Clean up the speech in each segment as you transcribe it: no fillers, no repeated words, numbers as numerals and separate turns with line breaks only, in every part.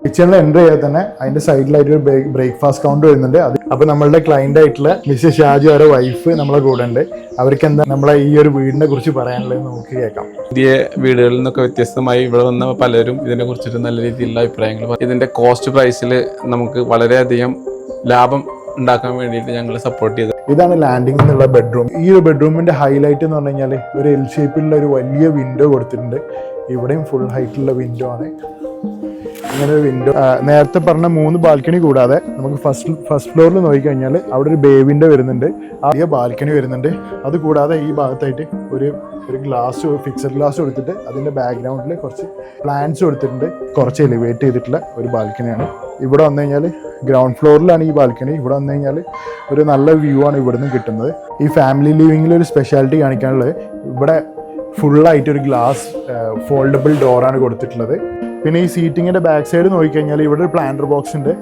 കിച്ചണിൽ എൻ്റർ ചെയ്താൽ തന്നെ അതിന്റെ സൈഡിലായിട്ട് ഒരു ബ്രേക്ക്ഫാസ്റ്റ് കൗണ്ടർ വരുന്നുണ്ട്. അപ്പോൾ നമ്മളുടെ ക്ലയന്റ് ആയിട്ടുള്ള മിസ്റ്റർ ഷാജു അവരുടെ വൈഫ് നമ്മളെ കൂടെ ഉണ്ട്. അവർക്ക് എന്താ നമ്മളെ ഈ ഒരു വീടിനെ കുറിച്ച് പറയാനുള്ളത് നമുക്ക് കേൾക്കാം.
പുതിയ വീടുകളിൽ നിന്നൊക്കെ വ്യത്യസ്തമായി ഇവിടെ വന്ന പലരും ഇതിനെ കുറിച്ചിട്ട് നല്ല രീതിയിലുള്ള അഭിപ്രായങ്ങൾ. ഇതിന്റെ കോസ്റ്റ് പ്രൈസിൽ നമുക്ക് വളരെയധികം ലാഭം ഉണ്ടാക്കാൻ വേണ്ടിയിട്ട് ഞങ്ങൾ സപ്പോർട്ട് ചെയ്തു.
ഇതാണ് ലാൻഡിംഗ് എന്നുള്ള ബെഡ്റൂം. ഈ ഒരു ബെഡ്റൂമിന്റെ ഹൈലൈറ്റ് എന്ന് പറഞ്ഞു കഴിഞ്ഞാൽ ഒരു എൽ ഷേപ്പിലുള്ള ഒരു വലിയ വിൻഡോ കൊടുത്തിട്ടുണ്ട്. ഇവിടെയും ഫുൾ ഹൈറ്റുള്ള വിൻഡോ ആണ്. ഇങ്ങനെ ഒരു വിൻഡോ, നേരത്തെ പറഞ്ഞ 3 ബാൽക്കണി കൂടാതെ നമുക്ക് ഫസ്റ്റ് ഫ്ലോറിൽ നോക്കിക്കഴിഞ്ഞാൽ അവിടെ ഒരു ബേ വിൻഡോ വരുന്നുണ്ട്. ആ ബാൽക്കണി വരുന്നുണ്ട്. അത് കൂടാതെ ഈ ഭാഗത്തായിട്ട് ഒരു ഗ്ലാസ്, ഫിക്സഡ് ഗ്ലാസ് കൊടുത്തിട്ട് അതിന്റെ ബാക്ക്ഗ്രൗണ്ടിൽ കുറച്ച് പ്ലാന്റ്സ് കൊടുത്തിട്ടുണ്ട്. കുറച്ച് എലിവേറ്റ് ചെയ്തിട്ടുള്ള ഒരു ബാൽക്കണിയാണ്. ഇവിടെ വന്നു കഴിഞ്ഞാൽ ഗ്രൗണ്ട് ഫ്ലോറിലാണ് ഈ ബാൽക്കണി. ഇവിടെ വന്നു കഴിഞ്ഞാൽ ഒരു നല്ല വ്യൂ ആണ് ഇവിടുന്ന് കിട്ടുന്നത്. ഈ ഫാമിലി ലിവിങ്ങിൽ ഒരു സ്പെഷ്യാലിറ്റി കാണിക്കാനുള്ളത്, ഇവിടെ ഫുള്ളായിട്ട് ഒരു ഗ്ലാസ് ഫോൾഡബിൾ ഡോറാണ് കൊടുത്തിട്ടുള്ളത്. പിന്നെ ഈ സീറ്റിങ്ങിന്റെ ബാക്ക് സൈഡ് നോക്കിക്കഴിഞ്ഞാൽ ഇവിടെ ഒരു പ്ലാന്റർ ബോക്സ് ഉണ്ട്.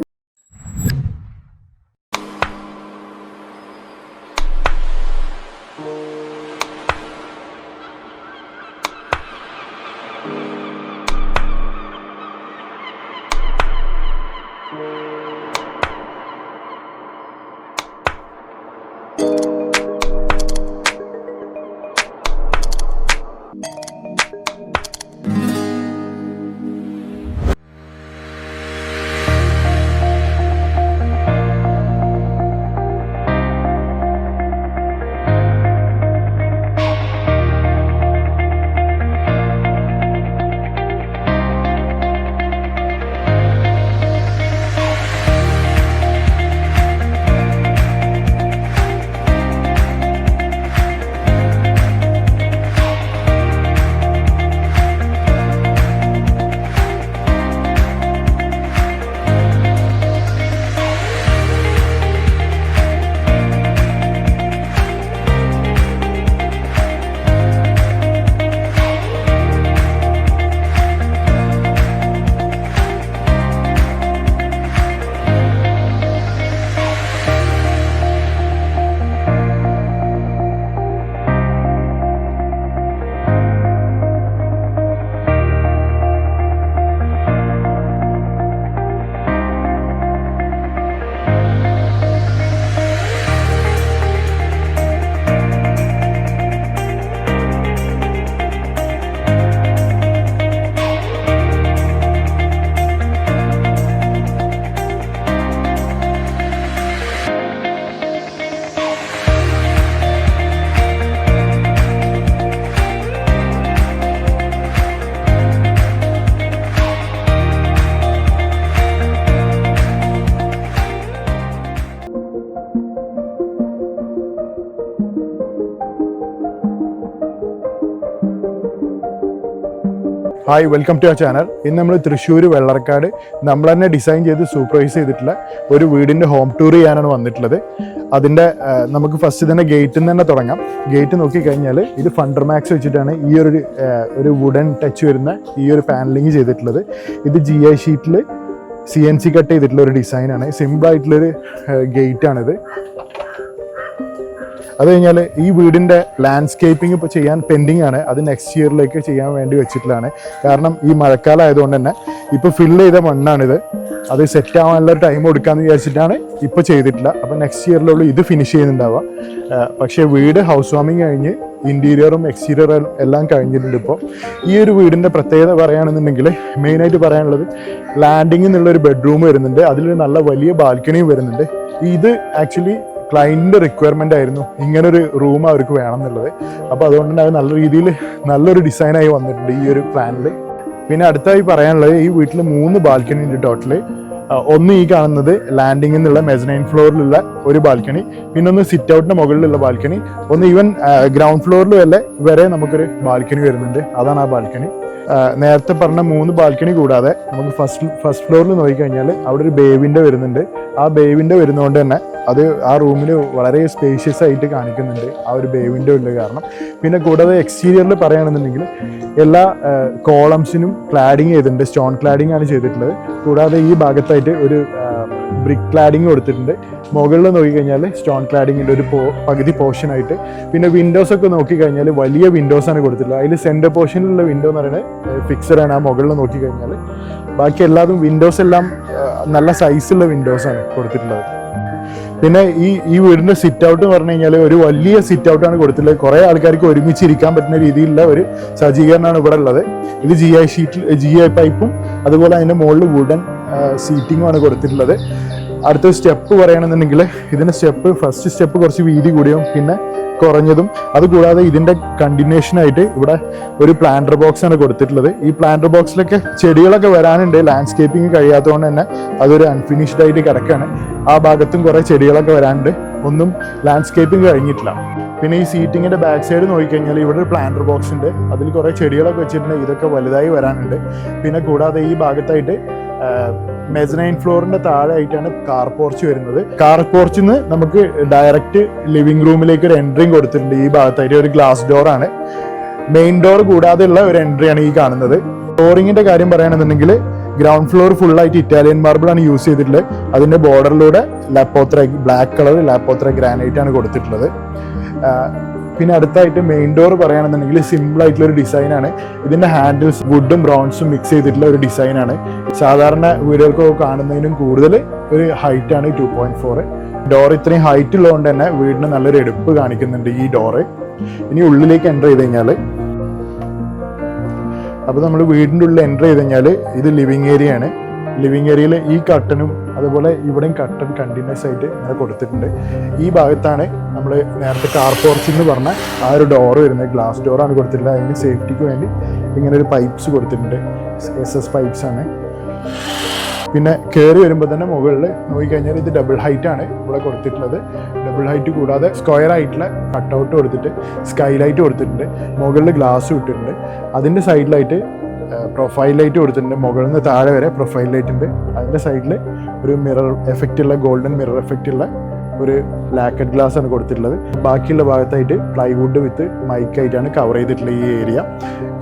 Hi, welcome to our channel. ഇന്ന് നമ്മൾ തൃശ്ശൂർ വെള്ളർക്കാട് നമ്മൾ തന്നെ ഡിസൈൻ ചെയ്ത് സൂപ്പർവൈസ് ചെയ്തിട്ടുള്ള ഒരു വീടിൻ്റെ ഹോം ടൂർ ചെയ്യാനാണ് വന്നിട്ടുള്ളത്. അതിൻ്റെ നമുക്ക് ഫസ്റ്റ് തന്നെ ഗേറ്റിൽ നിന്ന് തന്നെ തുടങ്ങാം. ഗേറ്റ് നോക്കിക്കഴിഞ്ഞാൽ ഇത് ഫണ്ടർമാക്സ് വെച്ചിട്ടാണ് ഈ ഒരു വുഡൻ ടച്ച് വരുന്ന ഈ ഒരു പാനലിങ് ചെയ്തിട്ടുള്ളത്. ഇത് GI ഷീറ്റിൽ CNC കട്ട് ചെയ്തിട്ടുള്ള ഒരു ഡിസൈനാണ്. സിമ്പിളായിട്ടുള്ളൊരു ഗേറ്റാണിത്. അത് കഴിഞ്ഞാൽ ഈ വീടിൻ്റെ ലാൻഡ്സ്കേപ്പിംഗ് ഇപ്പോൾ ചെയ്യാൻ പെൻഡിങ് ആണ്. അത് നെക്സ്റ്റ് ഇയറിലേക്ക് ചെയ്യാൻ വേണ്ടി വെച്ചിട്ടുള്ളതാണ്. കാരണം ഈ മഴക്കാലം ആയതുകൊണ്ട് തന്നെ ഇപ്പോൾ ഫില്ല് ചെയ്ത മണ്ണാണിത്. അത് സെറ്റ് ആവാനുള്ള ഒരു ടൈം കൊടുക്കാമെന്ന് വിചാരിച്ചിട്ടാണ് ഇപ്പോൾ ചെയ്തിട്ടില്ല. അപ്പോൾ നെക്സ്റ്റ് ഇയറിലുള്ള ഇത് ഫിനിഷ് ചെയ്യുന്നുണ്ടാവുക. പക്ഷേ വീട് ഹൗസ് വാമിങ് കഴിഞ്ഞ് ഇൻറ്റീരിയറും എക്സ്റ്റീരിയറും എല്ലാം കഴിഞ്ഞിട്ടുണ്ട്. ഇപ്പോൾ ഈ ഒരു വീടിൻ്റെ പ്രത്യേകത പറയുകയാണെന്നുണ്ടെങ്കിൽ മെയിനായിട്ട് പറയാനുള്ളത്, ലാൻഡിങ് എന്നുള്ളൊരു ബെഡ്റൂം വരുന്നുണ്ട്. അതിലൊരു നല്ല വലിയ ബാൽക്കണിയും വരുന്നുണ്ട്. ഇത് ആക്ച്വലി ക്ലയൻറ്റിൻ്റെ റിക്വയർമെൻ്റ് ആയിരുന്നു, ഇങ്ങനൊരു റൂം അവർക്ക് വേണം എന്നുള്ളത്. അപ്പോൾ അതുകൊണ്ട് തന്നെ അത് നല്ല രീതിയിൽ നല്ലൊരു ഡിസൈനായി വന്നിട്ടുണ്ട് ഈ ഒരു പ്ലാനിൽ. പിന്നെ അടുത്തായി പറയാനുള്ളത്, ഈ വീട്ടിൽ 3 ബാൽക്കണി ഉണ്ട് ടോട്ടല്. ഒന്ന് ഈ കാണുന്നത് ലാൻഡിംഗ് എന്നുള്ള മെസനൈൻ ഫ്ലോറിലുള്ള ഒരു ബാൽക്കണി, പിന്നെ ഒന്ന് സിറ്റ് ഔട്ടിൻ്റെ മുകളിലുള്ള ബാൽക്കണി, ഒന്ന് ഈവൻ ഗ്രൗണ്ട് ഫ്ലോറിൽ വരെ നമുക്കൊരു ബാൽക്കണി വരുന്നുണ്ട്. അതാണ് ആ ബാൽക്കണി. നേരത്തെ പറഞ്ഞ 3 ബാൽക്കണി കൂടാതെ നമുക്ക് ഫസ്റ്റ് ഫ്ലോറിൽ നോക്കിക്കഴിഞ്ഞാൽ അവിടെ ഒരു ബേ വിൻഡോ വരുന്നുണ്ട്. ആ ബേ വിൻഡോ വരുന്നതുകൊണ്ട് തന്നെ അത് ആ റൂമിൽ വളരെ സ്പേഷ്യസ് ആയിട്ട് കാണിക്കുന്നുണ്ട്, ആ ഒരു ബേ വിൻഡോ ഉള്ള കാരണം. പിന്നെ കൂടാതെ എക്സ്റ്റീരിയറിൽ പറയുകയാണെന്നുണ്ടെങ്കിൽ എല്ലാ കോളംസിനും ക്ലാഡിങ് ചെയ്തിട്ടുണ്ട്. സ്റ്റോൺ ക്ലാഡിംഗ് ആണ് ചെയ്തിട്ടുള്ളത്. കൂടാതെ ഈ ഭാഗത്തായിട്ട് ഒരു ബ്രിക്ക് ക്ലാഡിങ് കൊടുത്തിട്ടുണ്ട്. മുകളിൽ നോക്കിക്കഴിഞ്ഞാൽ സ്റ്റോൺ ക്ലാഡിങ്ങിൻ്റെ ഒരു പകുതി പോർഷനായിട്ട്. പിന്നെ വിൻഡോസ് ഒക്കെ നോക്കിക്കഴിഞ്ഞാൽ വലിയ വിൻഡോസാണ് കൊടുത്തിട്ടുള്ളത്. അതിൽ സെൻറ്റർ പോർഷനിലുള്ള വിൻഡോ എന്ന് പറയുന്നത് ഫിക്സഡാണ് ആ മുകളിൽ നോക്കിക്കഴിഞ്ഞാൽ. ബാക്കി എല്ലാതും വിൻഡോസ് എല്ലാം നല്ല സൈസുള്ള വിൻഡോസാണ് കൊടുത്തിട്ടുള്ളത്. പിന്നെ ഈ വീടിൻ്റെ സിറ്റ് ഔട്ട് എന്ന് പറഞ്ഞു കഴിഞ്ഞാൽ ഒരു വലിയ സിറ്റ് ഔട്ടാണ് കൊടുത്തിട്ടുള്ളത്. കുറേ ആൾക്കാർക്ക് ഒരുമിച്ച് ഇരിക്കാൻ പറ്റുന്ന രീതിയിലുള്ള ഒരു സജ്ജീകരണമാണ് ഇവിടെ ഉള്ളത്. ഇത് GI പൈപ്പും അതുപോലെ അതിൻ്റെ മുകളിൽ വുഡൻ സീറ്റിങ്ങുമാണ് കൊടുത്തിട്ടുള്ളത്. അടുത്ത സ്റ്റെപ്പ് പറയുകയാണെന്നുണ്ടെങ്കിൽ ഇതിൻ്റെ ഫസ്റ്റ് സ്റ്റെപ്പ് കുറച്ച് വീതി കൂടിയും പിന്നെ കുറഞ്ഞതും. അതുകൂടാതെ ഇതിൻ്റെ കണ്ടിന്യൂഷനായിട്ട് ഇവിടെ ഒരു പ്ലാന്റർ ബോക്സ് ആണ് കൊടുത്തിട്ടുള്ളത്. ഈ പ്ലാന്റർ ബോക്സിലൊക്കെ ചെടികളൊക്കെ വരാനുണ്ട്. ലാൻഡ്സ്കേപ്പിംഗ് കഴിയാത്തതുകൊണ്ട് തന്നെ അതൊരു അൺഫിനിഷ്ഡ് ആയിട്ട് കിടക്കുകയാണ്. ആ ഭാഗത്തും കുറേ ചെടികളൊക്കെ വരാനുണ്ട്. ഒന്നും ലാൻഡ്സ്കേപ്പിംഗ് കഴിഞ്ഞിട്ടില്ല. പിന്നെ ഈ സീറ്റിങ്ങിൻ്റെ ബാക്ക് സൈഡ് നോക്കിക്കഴിഞ്ഞാൽ ഇവിടെ ഒരു പ്ലാന്റർ ബോക്സ് ഉണ്ട്. അതിൽ കുറേ ചെടികളൊക്കെ വെച്ചിട്ടുണ്ട്. ഇതൊക്കെ വലുതായി വരാനുണ്ട്. പിന്നെ കൂടാതെ ഈ ഭാഗത്തായിട്ട് മെസനൈൻ ഫ്ലോറിന്റെ താഴെ ആയിട്ടാണ് കാർ പോർച്ച് വരുന്നത്. കാർ പോർച്ചിൽ നിന്ന് നമുക്ക് ഡയറക്റ്റ് ലിവിംഗ് റൂമിലേക്ക് ഒരു എൻട്രിയും കൊടുത്തിട്ടുണ്ട്. ഈ ഭാഗത്തായിട്ട് ഒരു ഗ്ലാസ് ഡോർ ആണ്. മെയിൻ ഡോർ കൂടാതെയുള്ള ഒരു എൻട്രിയാണ് ഈ കാണുന്നത്. ഫ്ലോറിങ്ങിന്റെ കാര്യം പറയുകയാണെന്നുണ്ടെങ്കിൽ ഗ്രൗണ്ട് ഫ്ലോർ ഫുള്ളായിട്ട് ഇറ്റാലിയൻ മാർബിൾ ആണ് യൂസ് ചെയ്തിട്ടുള്ളത്. അതിന്റെ ബോർഡറിലൂടെ ബ്ലാക്ക് കളർ ലാപ്പോത്ര ഗ്രാനൈറ്റ് ആണ് കൊടുത്തിട്ടുള്ളത്. പിന്നെ അടുത്തായിട്ട് മെയിൻ ഡോർ പറയുകയാണെന്നുണ്ടെങ്കിൽ സിമ്പിൾ ആയിട്ടുള്ള ഒരു ഡിസൈനാണ്. ഇതിന്റെ ഹാൻഡിൽസ് വുഡും ബ്രൗൺസും മിക്സ് ചെയ്തിട്ടുള്ള ഒരു ഡിസൈനാണ്. സാധാരണ വീടുകൾക്കൊക്കെ കാണുന്നതിനും കൂടുതൽ ഒരു ഹൈറ്റാണ് 2.4. ഡോർ ഇത്രയും ഹൈറ്റ് ഉള്ളതുകൊണ്ട് തന്നെ വീടിന് നല്ലൊരു എടുപ്പ് കാണിക്കുന്നുണ്ട് ഈ ഡോറ്. ഇനി ഉള്ളിലേക്ക് എൻ്റർ ചെയ്ത് കഴിഞ്ഞാൽ, അപ്പോൾ നമ്മൾ വീടിൻ്റെ ഉള്ളിൽ എൻ്റർ ചെയ്ത് കഴിഞ്ഞാൽ ഇത് ലിവിങ് ഏരിയ ആണ്. ലിവിങ് ഏരിയയിൽ ഈ കട്ടനും അതുപോലെ ഇവിടെയും കട്ടൻ കണ്ടിന്യൂസ് ആയിട്ട് ഇങ്ങനെ കൊടുത്തിട്ടുണ്ട്. ഈ ഭാഗത്താണ് നമ്മൾ നേരത്തെ കാർ പോർച്ച് എന്ന് പറഞ്ഞ ആ ഒരു ഡോർ വരുന്നത്. ഗ്ലാസ് ഡോറാണ് കൊടുത്തിട്ടുള്ളത്. അതിന് സേഫ്റ്റിക്ക് വേണ്ടി ഇങ്ങനെ ഒരു പൈപ്പ്സ് കൊടുത്തിട്ടുണ്ട്. SS പൈപ്പ്സ് ആണ്. പിന്നെ കയറി വരുമ്പോൾ തന്നെ മുകളിൽ നോക്കിക്കഴിഞ്ഞാൽ ഇത് ഡബിൾ ഹൈറ്റ് ആണ് ഇവിടെ കൊടുത്തിട്ടുള്ളത്. ഡബിൾ ഹൈറ്റ് കൂടാതെ സ്ക്വയർ ആയിട്ടുള്ള കട്ടൗട്ട് കൊടുത്തിട്ട് സ്കൈലൈറ്റ് കൊടുത്തിട്ടുണ്ട്. മുകളിൽ ഗ്ലാസ് ഇട്ടിട്ടുണ്ട്. അതിൻ്റെ സൈഡിലായിട്ട് പ്രൊഫൈൽ ലൈറ്റ് കൊടുത്തിട്ടുണ്ട്. മുകളിൽ നിന്ന് താഴെ വരെ പ്രൊഫൈൽ ലൈറ്റ് ഉണ്ട്. അതിൻ്റെ സൈഡിൽ ഒരു മിറർ എഫക്റ്റ് ഉള്ള ഗോൾഡൻ മിറർ എഫക്റ്റ് ഉള്ള ഒരു ലാക്കറ്റ് ഗ്ലാസ് ആണ് കൊടുത്തിട്ടുള്ളത്. ബാക്കിയുള്ള ഭാഗത്തായിട്ട് പ്ലൈവുഡ് വിത്ത് മൈക്കായിട്ടാണ് കവർ ചെയ്തിട്ടുള്ള ഈ ഏരിയ.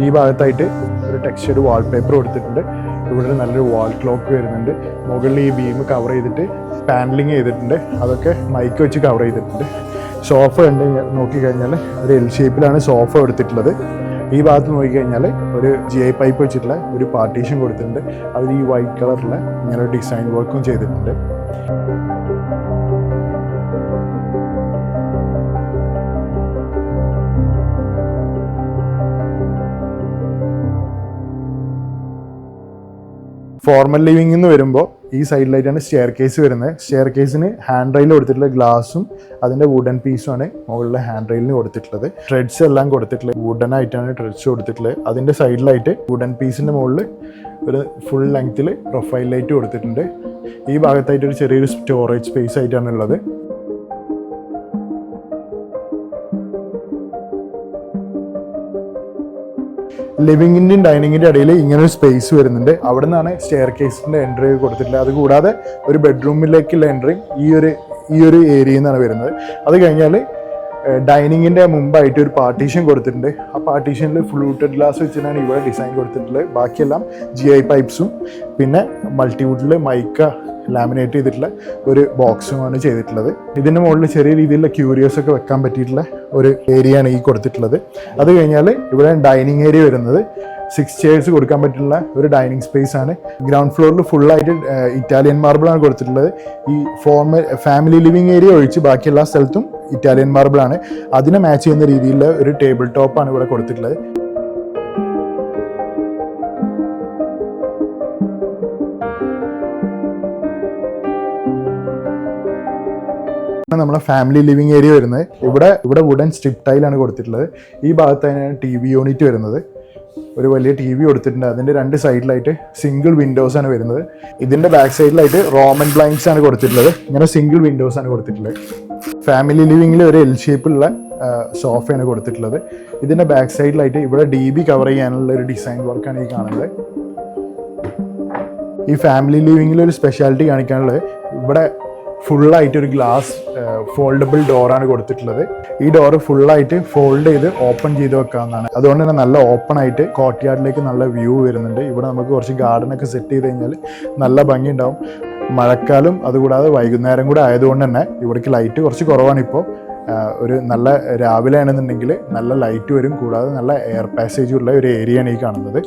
ഈ ഭാഗത്തായിട്ട് ഒരു ടെക്സ്ചർഡ് വാൾപേപ്പർ കൊടുത്തിട്ടുണ്ട്. ഇവിടെ നല്ലൊരു വാൾ ക്ലോക്ക് വരുന്നുണ്ട്. മുകളിൽ ഈ ബീം കവർ ചെയ്തിട്ട് പാനലിങ് ചെയ്തിട്ടുണ്ട്. അതൊക്കെ മൈക്ക് വെച്ച് കവർ ചെയ്തിട്ടുണ്ട്. സോഫ ഉണ്ട് നോക്കിക്കഴിഞ്ഞാൽ ഒരു L ഷേപ്പിലാണ് സോഫ എടുത്തിട്ടുള്ളത്. ഈ ഭാഗത്ത് നോക്കിക്കഴിഞ്ഞാൽ ഒരു GI പൈപ്പ് വെച്ചിട്ടുള്ള ഒരു പാർട്ടീഷൻ കൊടുത്തിട്ടുണ്ട്. അതിൽ ഈ വൈറ്റ് കളറിലുള്ള ഇങ്ങനെ ഒരു ഡിസൈൻ വർക്കും ചെയ്തിട്ടുണ്ട്. ഫോർമൽ ലിവിംഗ് എന്ന് വരുമ്പോൾ ഈ സൈഡിലായിട്ടാണ് സ്റ്റെയർ കേസ് വരുന്നത്. സ്റ്റെയർ കേസിന് ഹാൻഡ് റെയിൽ കൊടുത്തിട്ടുള്ള ഗ്ലാസും അതിൻ്റെ വുഡൻ പീസുമാണ് മുകളിലെ ഹാൻഡ് റെയിലിന് കൊടുത്തിട്ടുള്ളത്. ട്രെഡ്സ് എല്ലാം കൊടുത്തിട്ടുള്ളത് വുഡൻ ആയിട്ടാണ് ട്രെഡ്സ് കൊടുത്തിട്ടുള്ളത്. അതിൻ്റെ സൈഡിലായിട്ട് വുഡൻ പീസിൻ്റെ മുകളിൽ ഒരു ഫുൾ ലെങ്ത്തിൽ പ്രൊഫൈൽ ലൈറ്റ് കൊടുത്തിട്ടുണ്ട്. ഈ ഭാഗത്തായിട്ട് ഒരു ചെറിയൊരു സ്റ്റോറേജ് സ്പേസ് ആയിട്ടാണ് ഉള്ളത്. ലിവിങ്ങിൻ്റെയും ഡൈനിങ്ങിൻ്റെ ഇടയിൽ ഇങ്ങനെ ഒരു സ്പേസ് വരുന്നുണ്ട്. അവിടെ നിന്നാണ് സ്റ്റെയർ കേസിൻ്റെ എൻട്രി കൊടുത്തിട്ടുള്ളത്. അതുകൂടാതെ ഒരു ബെഡ്റൂമിലേക്കുള്ള എൻട്രി ഈ ഒരു ഏരിയയിൽ നിന്നാണ് വരുന്നത്. അത് കഴിഞ്ഞാൽ ഡൈനിങ്ങിൻ്റെ മുമ്പായിട്ട് ഒരു പാർട്ടീഷൻ കൊടുത്തിട്ടുണ്ട്. ആ പാർട്ടീഷനിൽ ഫ്ലൂട്ടഡ് ഗ്ലാസ് വെച്ചിട്ടാണ് ഇവിടെ ഡിസൈൻ കൊടുത്തിട്ടുള്ളത്. ബാക്കിയെല്ലാം GI പൈപ്പ്സും പിന്നെ മൾട്ടിവുഡിൽ മൈക്ക ലാമിനേറ്റ് ചെയ്തിട്ടുള്ള ഒരു ബോക്സുമാണ് ചെയ്തിട്ടുള്ളത്. ഇതിൻ്റെ മുകളിൽ ചെറിയ രീതിയിലുള്ള ക്യൂരിയോസ് ഒക്കെ വെക്കാൻ പറ്റിയിട്ടുള്ള ഒരു ഏരിയ ആണ് ഈ കൊടുത്തിട്ടുള്ളത്. അത് കഴിഞ്ഞാൽ ഇവിടെ ഡൈനിങ് ഏരിയ വരുന്നത് 6 ചെയർസ് കൊടുക്കാൻ പറ്റുന്ന ഒരു ഡൈനിങ് സ്പേസ് ആണ്. ഗ്രൗണ്ട് ഫ്ലോറിൽ ഫുള്ളായിട്ട് ഇറ്റാലിയൻ മാർബിളാണ് കൊടുത്തിട്ടുള്ളത്. ഈ ഫാമിലി ലിവിങ് ഏരിയ ഒഴിച്ച് ബാക്കി എല്ലാ സ്ഥലത്തും ഇറ്റാലിയൻ മാർബിളാണ്. അതിനെ മാച്ച് ചെയ്യുന്ന രീതിയിലുള്ള ഒരു ടേബിൾ ടോപ്പാണ് ഇവിടെ കൊടുത്തിട്ടുള്ളത്. നമ്മളെ ഫാമിലി ലിവിങ് ഏരിയ വരുന്നത് ഇവിടെ വുഡൻ സ്ട്രിപ്പ് ടൈലാണ് കൊടുത്തിട്ടുള്ളത്. ഈ ഭാഗത്താണ് TV യൂണിറ്റ് വരുന്നത്. ഒരു വലിയ TV കൊടുത്തിട്ടുണ്ട്. അതിൻ്റെ 2 സൈഡിലായിട്ട് സിംഗിൾ വിൻഡോസ് ആണ് വരുന്നത്. ഇതിൻ്റെ ബാക്ക് സൈഡിലായിട്ട് റോമൻ ബ്ലൈൻഡ്സ് ആണ് കൊടുത്തിട്ടുള്ളത്. ഇങ്ങനെ സിംഗിൾ വിൻഡോസ് ആണ് കൊടുത്തിട്ടുള്ളത്. ഫാമിലി ലിവിങ്ങിൽ ഒരു L ഷേപ്പിലുള്ള സോഫയാണ് കൊടുത്തിട്ടുള്ളത്. ഇതിൻ്റെ ബാക്ക് സൈഡിലായിട്ട് ഇവിടെ DB കവർ ചെയ്യാനുള്ള ഒരു ഡിസൈൻ വർക്കാണ് ഈ കാണുന്നത്. ഈ ഫാമിലി ലിവിങ്ങിൽ ഒരു സ്പെഷ്യാലിറ്റി കാണിക്കാനുള്ളത് ഇവിടെ ഫുള്ളായിട്ട് ഒരു ഗ്ലാസ് ഫോൾഡബിൾ ഡോറാണ് കൊടുത്തിട്ടുള്ളത്. ഈ ഡോറ് ഫുള്ളായിട്ട് ഫോൾഡ് ചെയ്ത് ഓപ്പൺ ചെയ്ത് വെക്കാവുന്നതാണ്. അതുകൊണ്ട് തന്നെ നല്ല ഓപ്പൺ ആയിട്ട് കോർട്ട്യാർഡിലേക്ക് നല്ല വ്യൂ വരുന്നുണ്ട്. ഇവിടെ നമുക്ക് കുറച്ച് ഗാർഡനൊക്കെ സെറ്റ് ചെയ്ത് കഴിഞ്ഞാൽ നല്ല ഭംഗി ഉണ്ടാവും. മഴക്കാലം അതുകൂടാതെ വൈകുന്നേരം കൂടെ ആയതുകൊണ്ട് തന്നെ ഇവിടേക്ക് ലൈറ്റ് കുറച്ച് കുറവാണ് ഇപ്പോൾ. ഒരു നല്ല രാവിലെ ആണെന്നുണ്ടെങ്കിൽ നല്ല ലൈറ്റ് വരും, കൂടാതെ നല്ല എയർ പാസേജ് ഉള്ള ഒരു ഏരിയയാണ് ഈ കാണുന്നത്.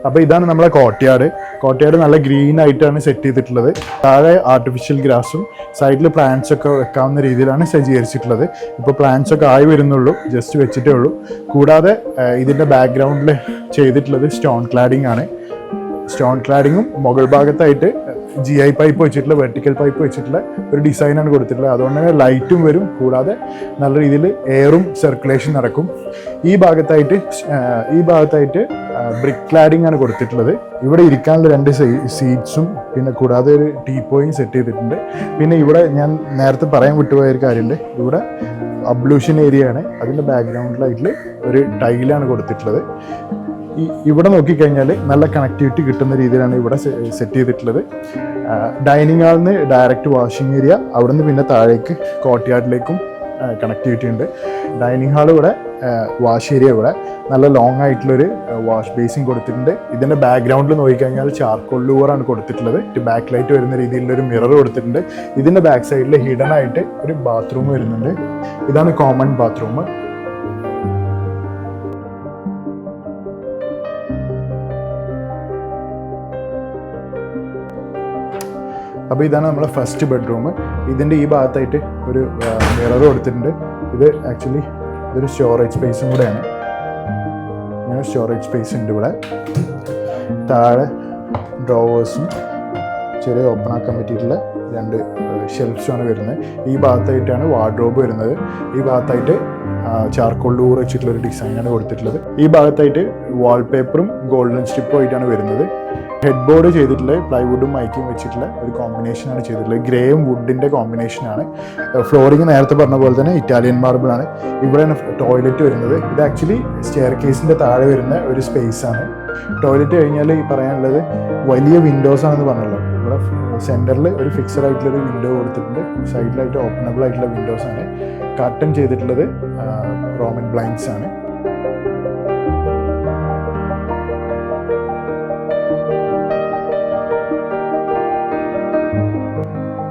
അപ്പോൾ ഇതാണ് നമ്മളെ കോട്ടയാട് നല്ല ഗ്രീൻ ആയിട്ടാണ് സെറ്റ് ചെയ്തിട്ടുള്ളത്. താഴെ ആർട്ടിഫിഷ്യൽ ഗ്രാസും സൈഡിൽ പ്ലാന്റ്സ് ഒക്കെ വെക്കാവുന്ന രീതിയിലാണ് സജ്ജീകരിച്ചിട്ടുള്ളത്. ഇപ്പോൾ പ്ലാന്റ്സ് ഒക്കെ ആയി വരുന്നുള്ളൂ, ജസ്റ്റ് വെച്ചിട്ടേ ഉള്ളൂ. കൂടാതെ ഇതിൻ്റെ ബാക്ക്ഗ്രൗണ്ടിൽ ചെയ്തിട്ടുള്ളത് സ്റ്റോൺ ക്ലാഡിംഗ് ആണ്. സ്റ്റോൺ ക്ലാഡിങ്ങും മുകൾ ഭാഗത്തായിട്ട് GI പൈപ്പ് വെച്ചിട്ടുള്ള വെർട്ടിക്കൽ പൈപ്പ് വെച്ചിട്ടുള്ള ഒരു ഡിസൈനാണ് കൊടുത്തിട്ടുള്ളത്. അതുകൊണ്ട് തന്നെ ലൈറ്റും വരും, കൂടാതെ നല്ല രീതിയിൽ എയറും സർക്കുലേഷൻ നടക്കും. ഈ ഭാഗത്തായിട്ട് ബ്രിക്ക് ക്ലാഡിംഗ് ആണ് കൊടുത്തിട്ടുള്ളത്. ഇവിടെ ഇരിക്കാനുള്ള 2 സീറ്റ്സും പിന്നെ കൂടാതെ ഒരു ടീപ്പോയും സെറ്റ് ചെയ്തിട്ടുണ്ട്. പിന്നെ ഇവിടെ ഞാൻ നേരത്തെ പറയാൻ വിട്ടുപോയ ഒരു കാര്യമുണ്ട്, ഇവിടെ അബ്ലൂഷൻ ഏരിയ ആണ്. അതിൻ്റെ ബാക്ക്ഗ്രൗണ്ടിലായിട്ട് ഒരു ടൈലാണ് കൊടുത്തിട്ടുള്ളത്. ഇവിടെ നോക്കിക്കഴിഞ്ഞാൽ നല്ല കണക്ടിവിറ്റി കിട്ടുന്ന രീതിയിലാണ് ഇവിടെ സെറ്റ് ചെയ്തിട്ടുള്ളത്. ഡൈനിങ് ഹാളിൽ നിന്ന് ഡയറക്റ്റ് വാഷിംഗ് ഏരിയ, അവിടെ നിന്ന് പിന്നെ താഴേക്ക് കോർട്ട്യാർഡിലേക്കും കണക്ടിവിറ്റി ഉണ്ട്. ഡൈനിങ് ഹാൾ ഇവിടെ, വാഷ് ഏരിയ ഇവിടെ, നല്ല ലോങ് ആയിട്ടുള്ളൊരു വാഷ് ബേസിൻ കൊടുത്തിട്ടുണ്ട്. ഇതിൻ്റെ ബാക്ക്ഗ്രൗണ്ടിൽ നോക്കിക്കഴിഞ്ഞാൽ ചാർക്കോൾ ലൂവറാണ് കൊടുത്തിട്ടുള്ളത്. ബാക്ക് ലൈറ്റ് വരുന്ന രീതിയിലുള്ളൊരു മിറർ കൊടുത്തിട്ടുണ്ട്. ഇതിൻ്റെ ബാക്ക് സൈഡിൽ ഹിഡൻ ആയിട്ട് ഒരു ബാത്റൂം വരുന്നുണ്ട്. ഇതാണ് കോമൺ ബാത്റൂം. അപ്പോൾ ഇതാണ് നമ്മുടെ ഫസ്റ്റ് ബെഡ്റൂം. ഇതിൻ്റെ ഈ ഭാഗത്തായിട്ട് ഒരു മിറർ കൊടുത്തിട്ടുണ്ട്. ഇത് ആക്ച്വലി ഇതൊരു സ്റ്റോറേജ് സ്പേസും കൂടെയാണ്. ഇങ്ങനെ സ്റ്റോറേജ് സ്പേസ് ഉണ്ട് ഇവിടെ. താഴെ ഡ്രോവേഴ്സും ചെറിയ ഓപ്പൺ ആക്കാൻ പറ്റിയിട്ടുള്ള 2 ഷെൽഫ്സുമാണ് വരുന്നത്. ഈ ഭാഗത്തായിട്ടാണ് വാർഡ്രോബ് വരുന്നത്. ഈ ഭാഗത്തായിട്ട് ചാർക്കോൾ ലൂർ വെച്ചിട്ടുള്ളൊരു ഡിസൈനാണ് കൊടുത്തിട്ടുള്ളത്. ഈ ഭാഗത്തായിട്ട് വാൾപേപ്പറും ഗോൾഡൻ സ്ട്രിപ്പും ആയിട്ടാണ് വരുന്നത്. ഹെഡ് ബോർഡ് ചെയ്തിട്ടുള്ള പ്ലൈവുഡും മൈക്കും വെച്ചിട്ടുള്ള ഒരു കോമ്പിനേഷനാണ് ചെയ്തിട്ടുള്ളത്. ഗ്രേയും വുഡിൻ്റെ കോമ്പിനേഷനാണ്. ഫ്ലോറിങ് നേരത്തെ പറഞ്ഞ പോലെ തന്നെ ഇറ്റാലിയൻ മാർബിളാണ്. ഇവിടെയാണ് ടോയ്ലറ്റ് വരുന്നത്. ഇത് ആക്ച്വലി സ്റ്റെയർ കേസിൻ്റെ താഴെ വരുന്ന ഒരു സ്പേസാണ്. ടോയ്ലറ്റ് കഴിഞ്ഞാൽ ഈ പറയാനുള്ളത് വലിയ വിൻഡോസ് ആണെന്ന് പറഞ്ഞല്ലോ. ഇവിടെ സെൻറ്ററിൽ ഒരു ഫിക്സഡ് ആയിട്ടുള്ളൊരു വിൻഡോ കൊടുത്തിട്ടുണ്ട്. സൈഡിലായിട്ട് ഓപ്പണബിൾ ആയിട്ടുള്ള വിൻഡോസ് ആണ്. കർട്ടൻ ചെയ്തിട്ടുള്ളത് റോമൻ ബ്ലൈൻഡ്സ് ആണ്.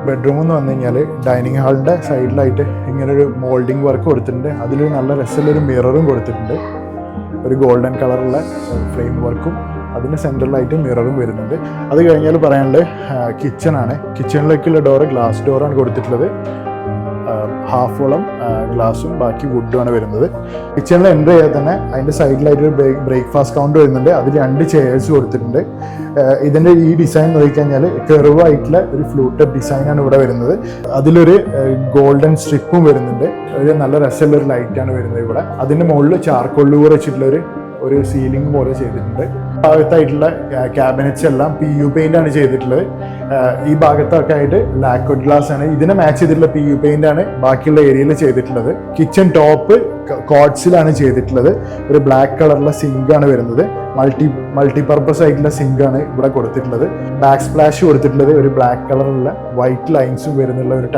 ബെഡ്റൂം എന്ന് വന്നു കഴിഞ്ഞാൽ ഡൈനിങ് ഹാളിൻ്റെ സൈഡിലായിട്ട് ഇങ്ങനൊരു മോൾഡിങ് വർക്ക് കൊടുത്തിട്ടുണ്ട്. അതിലൊരു നല്ല രസമുള്ളൊരു മിററും കൊടുത്തിട്ടുണ്ട്. ഒരു ഗോൾഡൻ കളറുള്ള ഫ്രെയിം വർക്കും അതിൻ്റെ സെൻറ്ററിലായിട്ട് മിററും വരുന്നുണ്ട്. അത് കഴിഞ്ഞാൽ പറയാനുള്ളത് കിച്ചണാണ്. കിച്ചണിലേക്കുള്ള ഡോറ് ഗ്ലാസ് ഡോറാണ് കൊടുത്തിട്ടുള്ളത്. ഹാഫോളം ഗ്ലാസും ബാക്കി വുഡുമാണ് വരുന്നത്. കിച്ചണിൽ എൻ്റർ ചെയ്യാൻ തന്നെ അതിൻ്റെ സൈഡിലായിട്ടൊരു ബ്രേക്ക്ഫാസ്റ്റ് കൗണ്ടർ വരുന്നുണ്ട്. അതിൽ 2 ചെയേഴ്സ് കൊടുത്തിട്ടുണ്ട്. ഇതിൻ്റെ ഈ ഡിസൈൻ നോക്കിക്കഴിഞ്ഞാൽ കർവ് ആയിട്ടുള്ള ഒരു ഫ്ലൂട്ടഡ് ഡിസൈനാണ് ഇവിടെ വരുന്നത്. അതിലൊരു ഗോൾഡൻ സ്ട്രിപ്പും വരുന്നുണ്ട്. ഒരു നല്ല രസമുള്ളൊരു ലൈറ്റാണ് വരുന്നത് ഇവിടെ. അതിൻ്റെ മുകളിൽ ചാർക്കോൾ ലൂർ വെച്ചിട്ടുള്ളൊരു സീലിംഗ് പോലെ ചെയ്തിട്ടുണ്ട്. ഭാഗത്തായിട്ടുള്ള ക്യാബിനറ്റ്സ് എല്ലാം PU പെയിന്റ് ആണ് ചെയ്തിട്ടുള്ളത്. ഈ ഭാഗത്തൊക്കെ ആയിട്ട് ലാക്വഡ് ഗ്ലാസ് ആണ്. ഇതിനെ മാച്ച് ചെയ്തിട്ടുള്ള PU പെയിന്റ് ആണ് ബാക്കിയുള്ള ഏരിയയിൽ ചെയ്തിട്ടുള്ളത്. കിച്ചൺ ടോപ്പ് കോട്സിലാണ് ചെയ്തിട്ടുള്ളത്. ഒരു ബ്ലാക്ക് കളറുള്ള സിങ്ക് ആണ് വരുന്നത്. മൾട്ടിപർപ്പസ് ആയിട്ടുള്ള സിങ്ക് ആണ് ഇവിടെ കൊടുത്തിട്ടുള്ളത്. ബാക്ക് സ്പ്ലാഷ് കൊടുത്തിട്ടുള്ളത് ഒരു ബ്ലാക്ക് കളറുള്ള വൈറ്റ് ലൈൻസും വരുന്നുള്ള ഒരു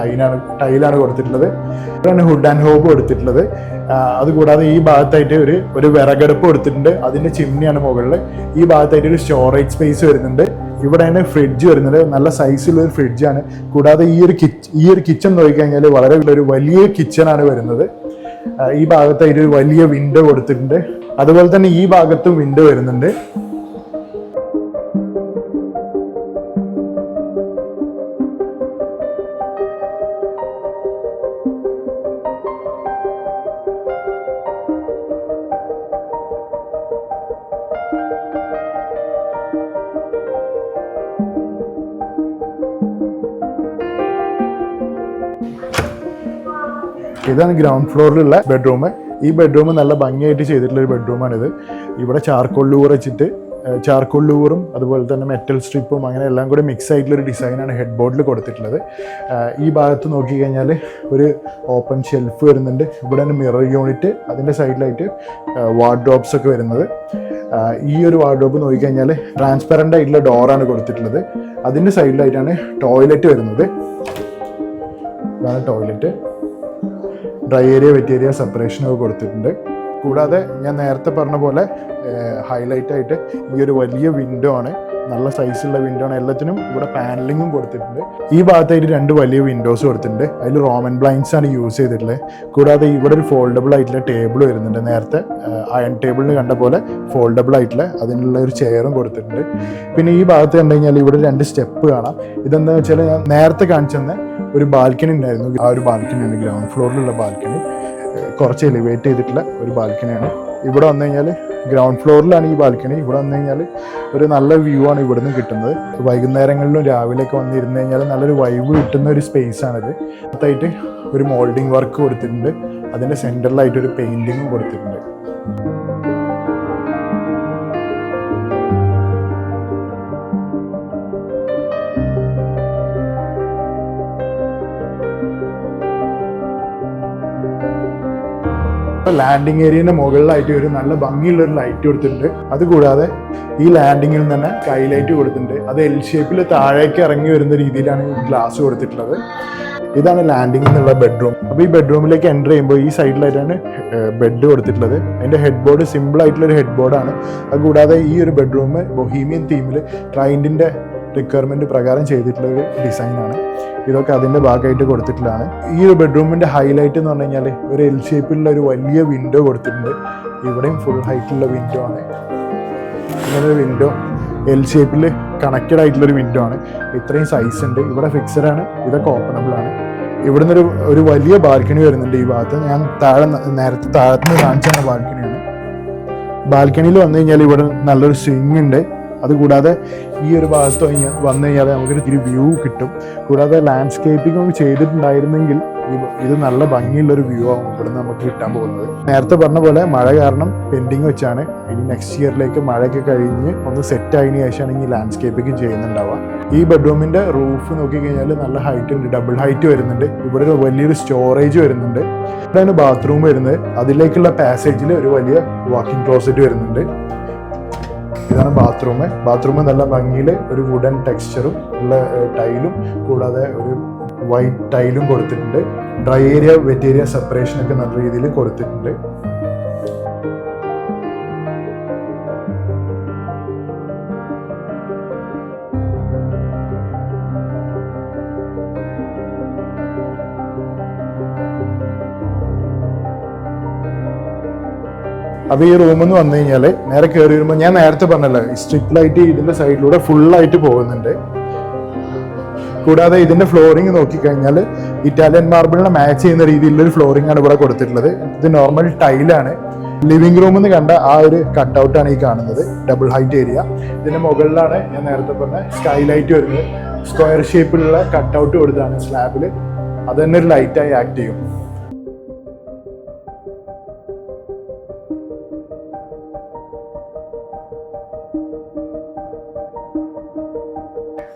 ടൈലാണ് കൊടുത്തിട്ടുള്ളത്. ഇവിടെയാണ് ഹുഡ് ആൻഡ് ഹോബ് കൊടുത്തിട്ടുള്ളത്. അതുകൂടാതെ ഈ ഭാഗത്തായിട്ട് ഒരു വിറകടുപ്പ് കൊടുത്തിട്ടുണ്ട്. അതിന്റെ ചിമ്മിനിയാണ് മുകളിൽ. ഈ ഭാഗത്തായിട്ട് ഒരു സ്റ്റോറേജ് സ്പേസ് വരുന്നുണ്ട്. ഇവിടെയാണ് ഫ്രിഡ്ജ് വരുന്നത്. നല്ല സൈസുള്ള ഒരു ഫ്രിഡ്ജാണ്. കൂടാതെ ഈ ഒരു കിച്ചൺ നോക്കിക്കഴിഞ്ഞാൽ വളരെ ഒരു വലിയ കിച്ചണാണ് വരുന്നത്. ഈ ഭാഗത്തായിട്ട് ഒരു വലിയ വിൻഡോ കൊടുത്തിട്ടുണ്ട്. അതുപോലെ തന്നെ ഈ ഭാഗത്തും വിൻഡോ വരുന്നുണ്ട്. ഇതാണ് ഗ്രൗണ്ട് ഫ്ലോറിലുള്ള ബെഡ്റൂം. ഈ ബെഡ്റൂം നല്ല ഭംഗിയായിട്ട് ചെയ്തിട്ടുള്ള ഒരു ബെഡ്റൂമാണിത്. ഇവിടെ ചാർക്കോൾ ലൂർ വെച്ചിട്ട് ചാർക്കോൾ ലൂറും അതുപോലെ തന്നെ മെറ്റൽ സ്ട്രിപ്പും അങ്ങനെ എല്ലാം കൂടി മിക്സ് ആയിട്ടുള്ളൊരു ഡിസൈനാണ് ഹെഡ് ബോർഡിൽ കൊടുത്തിട്ടുള്ളത്. ഈ ഭാഗത്ത് നോക്കിക്കഴിഞ്ഞാൽ ഒരു ഓപ്പൺ ഷെൽഫ് വരുന്നുണ്ട്. ഇവിടെ മിറർ യൂണിറ്റ്, അതിൻ്റെ സൈഡിലായിട്ട് വാർഡ്രോബ്സ് ഒക്കെ വരുന്നത്. ഈ ഒരു വാർഡ്രോബ് നോക്കിക്കഴിഞ്ഞാൽ ട്രാൻസ്പെറൻ്റ് ആയിട്ടുള്ള ഡോറാണ് കൊടുത്തിട്ടുള്ളത്. അതിൻ്റെ സൈഡിലായിട്ടാണ് ടോയ്ലറ്റ് വരുന്നത്. ഇതാണ് toilet. Dry area wet area സെപ്പറേഷനൊക്കെ കൊടുത്തിട്ടുണ്ട്. കൂടാതെ ഞാൻ നേരത്തെ പറഞ്ഞ പോലെ ഹൈലൈറ്റ് ആയിട്ട് ഈ ഒരു വലിയ വിൻഡോ ആണ്. നല്ല സൈസുള്ള വിൻഡോ ആണ്. എല്ലാത്തിനും ഇവിടെ പാനലിങ്ങും കൊടുത്തിട്ടുണ്ട്. ഈ ഭാഗത്തായിട്ട് 2 വലിയ വിൻഡോസ് കൊടുത്തിട്ടുണ്ട്. അതിൽ റോമൻ ബ്ലൈൻഡ്സ് ആണ് യൂസ് ചെയ്തിട്ടുള്ളത്. കൂടാതെ ഇവിടെ ഒരു ഫോൾഡബിൾ ആയിട്ടുള്ള ടേബിൾ വരുന്നുണ്ട്. നേരത്തെ അയൺ ടേബിളിന് കണ്ട പോലെ ഫോൾഡബിൾ ആയിട്ടുള്ള അതിനുള്ള ഒരു ചെയറും കൊടുത്തിട്ടുണ്ട്. പിന്നെ ഈ ഭാഗത്ത് കണ്ടു കഴിഞ്ഞാൽ ഇവിടെ 2 സ്റ്റെപ്പ് കാണാം. ഇതെന്താ വെച്ചാൽ ഞാൻ നേരത്തെ കാണിച്ചെന്ന ഒരു ബാൽക്കണി ഉണ്ടായിരുന്നു. ആ ഒരു ബാൽക്കണിയാണ് ഗ്രൗണ്ട് ഫ്ലോറിലുള്ള ബാൽക്കണി. കുറച്ച് എലിവേറ്റ് ചെയ്തിട്ടുള്ള ഒരു ബാൽക്കണിയാണ്. ഇവിടെ വന്നു കഴിഞ്ഞാൽ ഗ്രൗണ്ട് ഫ്ലോറിലാണ് ഈ ബാൽക്കണി. ഇവിടെ വന്നു കഴിഞ്ഞാൽ ഒരു നല്ല വ്യൂ ആണ് ഇവിടുന്ന് കിട്ടുന്നത്. വൈകുന്നേരങ്ങളിലും രാവിലെയൊക്കെ വന്നിരുന്നു കഴിഞ്ഞാൽ നല്ലൊരു വൈബ് കിട്ടുന്ന ഒരു സ്പേസ് ആണിത്. അടുത്തായിട്ട് ഒരു മോൾഡിംഗ് വർക്ക് കൊടുത്തിട്ടുണ്ട്. അതിൻ്റെ സെൻറ്ററിലായിട്ട് ഒരു പെയിൻറ്റിങ്ങും കൊടുത്തിട്ടുണ്ട്. ലാൻഡിങ് ഏരിയന്റെ മുകളിലായിട്ട് ഒരു നല്ല ഭംഗിയുള്ള ഒരു ലൈറ്റ് കൊടുത്തിട്ടുണ്ട്. അതുകൂടാതെ ഈ ലാൻഡിങ്ങിൽ തന്നെ സ്കൈലൈറ്റ് കൊടുത്തിട്ടുണ്ട്. അത് എൽ ഷേപ്പിൽ താഴേക്ക് ഇറങ്ങി വരുന്ന രീതിയിലാണ് ഈ ഗ്ലാസ് കൊടുത്തിട്ടുള്ളത്. ഇതാണ് ലാൻഡിംഗ് എന്നുള്ള ബെഡ്റൂം. അപ്പോൾ ഈ ബെഡ്റൂമിലേക്ക് എൻ്റർ ചെയ്യുമ്പോൾ ഈ സൈഡിലായിട്ടാണ് ബെഡ് കൊടുത്തിട്ടുള്ളത്. അതിൻ്റെ ഹെഡ് ബോർഡ് സിമ്പിൾ ആയിട്ടുള്ള ഒരു ഹെഡ് ബോർഡാണ്. അതുകൂടാതെ ഈ ഒരു ബെഡ്റൂം ബൊഹീമിയൻ തീമിൽ ക്ലയൻറ്റിൻ്റെ റിക്വയർമെൻറ്റ് പ്രകാരം ചെയ്തിട്ടുള്ള ഒരു ഡിസൈനാണ്. ഇതൊക്കെ അതിൻ്റെ ഭാഗമായിട്ട് കൊടുത്തിട്ടുള്ളതാണ്. ഈ ഒരു ബെഡ്റൂമിൻ്റെ ഹൈലൈറ്റ് എന്ന് പറഞ്ഞു കഴിഞ്ഞാൽ ഒരു എൽ ഷേപ്പിലുള്ള ഒരു വലിയ വിൻഡോ കൊടുത്തിട്ടുണ്ട്. ഇവിടെയും ഫുൾ ഹൈറ്റുള്ള വിൻഡോ ആണ്. ഇങ്ങനെ ഒരു വിൻഡോ എൽ ഷേപ്പിൽ കണക്റ്റഡ് ആയിട്ടുള്ളൊരു വിൻഡോ ആണ്. ഇത്രയും സൈസ് ഉണ്ട്. ഇവിടെ ഫിക്സഡ് ആണ്. ഇതൊക്കെ ഓപ്പണബിൾ ആണ്. ഇവിടുന്ന് ഒരു വലിയ ബാൽക്കണി വരുന്നുണ്ട് ഈ ഭാഗത്ത്. ഞാൻ നേരത്തെ താഴത്തുനിന്ന് കാണിച്ചാണ് ബാൽക്കണിയാണ്. ബാൽക്കണിയിൽ വന്നു കഴിഞ്ഞാൽ ഇവിടെ നല്ലൊരു സ്വിങ് ഉണ്ട്. അതുകൂടാതെ ഈ ഒരു ഭാഗത്ത് വന്നു കഴിഞ്ഞാൽ നമുക്കൊരു ഇത്തിരി വ്യൂ കിട്ടും. കൂടാതെ ലാൻഡ്സ്കേപ്പിംഗ് ഒക്കെ ചെയ്തിട്ടുണ്ടായിരുന്നെങ്കിൽ ഇത് നല്ല ഭംഗിയുള്ളൊരു വ്യൂ ആവും ഇവിടെ നമുക്ക് കിട്ടാൻ പോകുന്നത്. നേരത്തെ പറഞ്ഞ പോലെ മഴ കാരണം പെൻഡിങ് വെച്ചാണ്. ഇനി നെക്സ്റ്റ് ഇയറിലേക്ക് മഴയൊക്കെ കഴിഞ്ഞ് ഒന്ന് സെറ്റ് ആയതിനു ശേഷമാണ് ഈ ലാൻഡ്സ്കേപ്പിംഗ് ചെയ്യുന്നുണ്ടാവുക. ഈ ബെഡ്റൂമിന്റെ റൂഫ് നോക്കിക്കഴിഞ്ഞാൽ നല്ല ഹൈറ്റ് ഉണ്ട്. ഡബിൾ ഹൈറ്റ് വരുന്നുണ്ട്. ഇവിടെ ഒരു വലിയൊരു സ്റ്റോറേജ് വരുന്നുണ്ട്. ഇവിടെയാണ് ബാത്റൂം വരുന്നത്. അതിലേക്കുള്ള പാസേജിൽ ഒരു വലിയ വാക്കിംഗ് ക്ലോസറ്റ് വരുന്നുണ്ട്. ഇതാണ് ബാത്റൂം നല്ല ഭംഗിയിൽ ഒരു വുഡൻ ടെക്സ്ചറും ഉള്ള ടൈലും കൂടാതെ ഒരു വൈറ്റ് ടൈലും കൊടുത്തിട്ടുണ്ട്. Dry area wet area separation ഒക്കെ നല്ല രീതിയിൽ കൊടുത്തിട്ടുണ്ട്. അപ്പോൾ ഈ റൂമെന്ന് വന്നു കഴിഞ്ഞാൽ നേരെ കയറി വരുമ്പോൾ ഞാൻ നേരത്തെ പറഞ്ഞല്ലോ സ്ട്രിറ്റ് ലൈറ്റ് ഇതിന്റെ സൈഡിലൂടെ ഫുള്ളായിട്ട് പോകുന്നുണ്ട്. കൂടാതെ ഇതിന്റെ ഫ്ലോറിങ് നോക്കിക്കഴിഞ്ഞാൽ ഇറ്റാലിയൻ മാർബിളിനെ മാച്ച് ചെയ്യുന്ന രീതിയിലുള്ള ഒരു ഫ്ലോറിംഗ് ആണ് ഇവിടെ കൊടുത്തിട്ടുള്ളത്. ഇത് നോർമൽ ടൈലാണ്. ലിവിംഗ് റൂമിൽ നിന്ന് കണ്ട ആ ഒരു കട്ടൗട്ടാണ് ഈ കാണുന്നത്. Double height area. ഇതിന്റെ മുകളിലാണ് ഞാൻ നേരത്തെ പറഞ്ഞ സ്കൈലൈറ്റ് വരുന്നത്. സ്ക്വയർ ഷേപ്പിലുള്ള കട്ടൗട്ട് കൊടുത്താണ് സ്ലാബിൽ. അത് തന്നെ ഒരു ലൈറ്റായി ആക്ട് ചെയ്യും.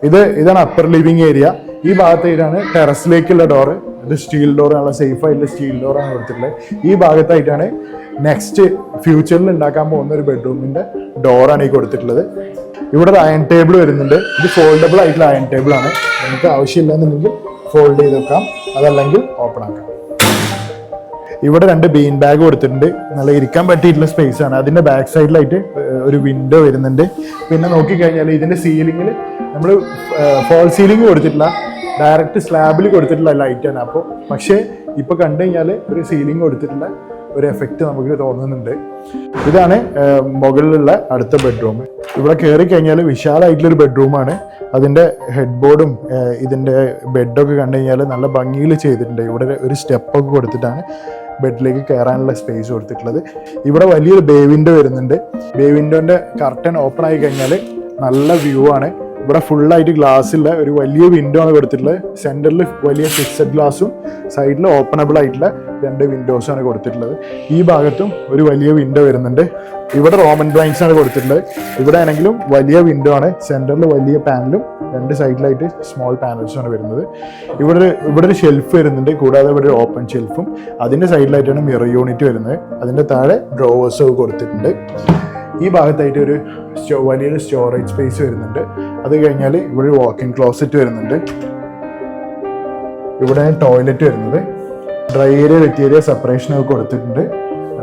ഇതാണ് അപ്പർ ലിവിംഗ് ഏരിയ. ഈ ഭാഗത്തായിട്ടാണ് ടെറസിലേക്കുള്ള ഡോറ്. ഇത് സ്റ്റീൽ ഡോർ, നല്ല സേഫ് ആയിട്ടുള്ള സ്റ്റീൽ ഡോറാണ് കൊടുത്തിട്ടുള്ളത്. ഈ ഭാഗത്തായിട്ടാണ് നെക്സ്റ്റ് ഫ്യൂച്ചറിൽ ഉണ്ടാക്കാൻ പോകുന്ന ഒരു ബെഡ്റൂമിന്റെ ഡോറാണ് ഈ കൊടുത്തിട്ടുള്ളത്. ഇവിടെ ഒരു അയൺ ടേബിൾ വരുന്നുണ്ട്. ഇത് ഫോൾഡബിൾ ആയിട്ടുള്ള അയൺ ടേബിൾ ആണ്. നമുക്ക് ആവശ്യമില്ല എന്നുണ്ടെങ്കിൽ ഫോൾഡ് ചെയ്ത് വെക്കാം, അതല്ലെങ്കിൽ ഓപ്പൺ ആക്കാം. ഇവിടെ 2 ബീൻ ബാഗ് കൊടുത്തിട്ടുണ്ട്. നല്ല ഇരിക്കാൻ പറ്റിയിട്ടുള്ള സ്പേസ് ആണ്. അതിന്റെ ബാക്ക് സൈഡിലായിട്ട് ഒരു വിൻഡോ വരുന്നുണ്ട്. പിന്നെ നോക്കിക്കഴിഞ്ഞാൽ ഇതിന്റെ സീലിംഗിൽ നമ്മൾ ഫോൾ സീലിംഗ് കൊടുത്തിട്ടില്ല, ഡയറക്റ്റ് സ്ലാബിൽ കൊടുത്തിട്ടുള്ള ലൈറ്റാണ്. അപ്പോൾ പക്ഷേ ഇപ്പൊ കണ്ടു കഴിഞ്ഞാൽ ഒരു സീലിംഗ് കൊടുത്തിട്ടുള്ള ഒരു എഫക്റ്റ് നമുക്ക് തോന്നുന്നുണ്ട്. ഇതാണ് മുകളിലുള്ള അടുത്ത ബെഡ്റൂം. ഇവിടെ കയറി കഴിഞ്ഞാൽ വിശാലമായിട്ടുള്ളൊരു ബെഡ്റൂമാണ്. അതിൻ്റെ ഹെഡ് ബോർഡും ഇതിൻ്റെ ബെഡൊക്കെ കണ്ടു കഴിഞ്ഞാൽ നല്ല ഭംഗിയിൽ ചെയ്തിട്ടുണ്ട്. ഇവിടെ ഒരു സ്റ്റെപ്പൊക്കെ കൊടുത്തിട്ടാണ് ബെഡിലേക്ക് കയറാനുള്ള സ്പേസ് കൊടുത്തിട്ടുള്ളത്. ഇവിടെ വലിയൊരു ബേ വിൻഡോ വരുന്നുണ്ട്. ബേ വിൻഡോൻ്റെ കർട്ടൻ ഓപ്പൺ ആയി കഴിഞ്ഞാൽ നല്ല വ്യൂ ആണ്. ഇവിടെ ഫുള്ളായിട്ട് ഗ്ലാസ്സുള്ള ഒരു വലിയ വിൻഡോ ആണ് കൊടുത്തിട്ടുള്ളത്. സെൻറ്ററിൽ വലിയ ഫിക്സഡ് ഗ്ലാസും സൈഡിൽ ഓപ്പണബിൾ ആയിട്ടുള്ള 2 വിൻഡോസാണ് കൊടുത്തിട്ടുള്ളത്. ഈ ഭാഗത്തും ഒരു വലിയ വിൻഡോ വരുന്നുണ്ട്. ഇവിടെ റോമൻ ബ്ലൈൻഡ്സ് ആണ് കൊടുത്തിട്ടുള്ളത്. ഇവിടെ ആണെങ്കിലും വലിയ വിൻഡോ ആണ്. സെൻറ്ററിൽ വലിയ പാനലും 2 സൈഡിലായിട്ട് സ്മോൾ പാനൽസും ആണ് വരുന്നത്. ഇവിടെ ഒരു ഷെൽഫ് വരുന്നുണ്ട്. കൂടാതെ ഇവിടെ ഒരു ഓപ്പൺ ഷെൽഫും അതിൻ്റെ സൈഡിലായിട്ടാണ് മിറർ യൂണിറ്റ് വരുന്നത്. അതിൻ്റെ താഴെ ഡ്രോവേഴ്സും കൊടുത്തിട്ടുണ്ട്. ഈ ഭാഗത്തായിട്ട് ഒരു വലിയൊരു സ്റ്റോറേജ് സ്പേസ് വരുന്നുണ്ട്. അത് കഴിഞ്ഞാൽ ഇവിടെ വാക്ക് ഇൻ ക്ലോസറ്റ് വരുന്നുണ്ട്. ഇവിടെ ടോയ്ലറ്റ് വരുന്നത്. Dry area wet area separation ഒക്കെ കൊടുത്തിട്ടുണ്ട്.